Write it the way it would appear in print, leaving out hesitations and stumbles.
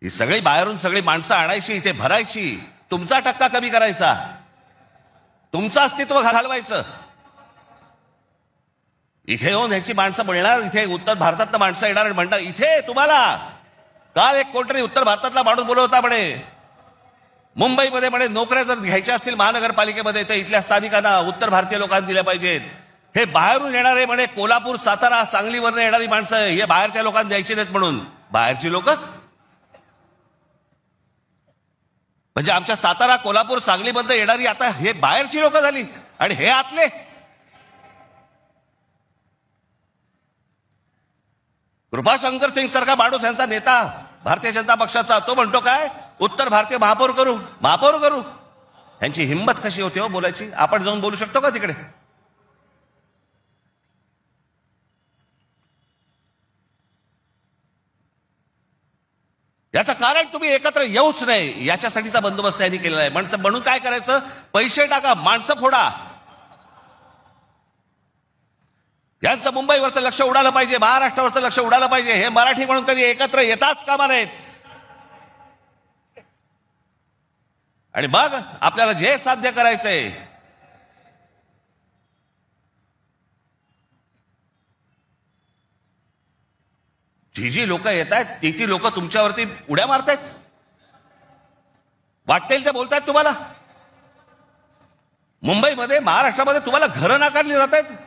ही सगळी बाहेरून सगळी माणसं आणायची, इथे भरायची, तुमचा टक्का कमी करायचा, तुमचं अस्तित्व घालवायचं. इथे येऊन ह्यांची माणसं मिळणार, इथे उत्तर भारतातलं माणसं येणार आणि म्हणणार इथे तुम्हाला. काल एक कोणतरी उत्तर भारतातला माणूस बोलत होता म्हणे, मुंबईमध्ये म्हणे नोकऱ्या जर घ्यायच्या असतील महानगरपालिकेमध्ये तर इथल्या स्थानिकांना उत्तर भारतीय लोकांना दिल्या पाहिजेत. हे बाहेरून येणारे म्हणे कोल्हापूर, सातारा, सांगलीवरून येणारी माणसं हे बाहेरच्या लोकांना द्यायची नाहीत म्हणून. बाहेरची लोक म्हणजे आमच्या सातारा, कोल्हापूर, सांगलीमध्ये येणारी आता हे बाहेरची लोक झाली आणि हे आतले. कृपाशंकर सिंग सारखा माणूस यांचा नेता भारतीय जनता पक्षाचा, तो म्हणतो काय उत्तर भारतीय महापौर करू, महापौर करू. यांची हिंमत कशी होती हो बोलायची. आपण जाऊन बोलू शकतो का तिकडे? याचं कारण तुम्ही एकत्र येऊच नाही याच्यासाठीचा बंदोबस्त यांनी केलेला आहे. माणसं म्हणून काय करायचं, पैसे टाका, माणसं फोडा. यांचं मुंबईवरचं लक्ष उडालं पाहिजे, महाराष्ट्रावरचं लक्ष उडालं पाहिजे. हे मराठी म्हणून कधी एकत्र येताच कामा नाहीत. आणि मग आपल्याला जे साध्य करायचंय जी लोक येत आहेत ती लोक तुमच्यावरती उड्या मारतायत, वाटेल ते बोलतायत तुम्हाला. मुंबईमध्ये, महाराष्ट्रामध्ये तुम्हाला घरं नाकारली जात आहेत.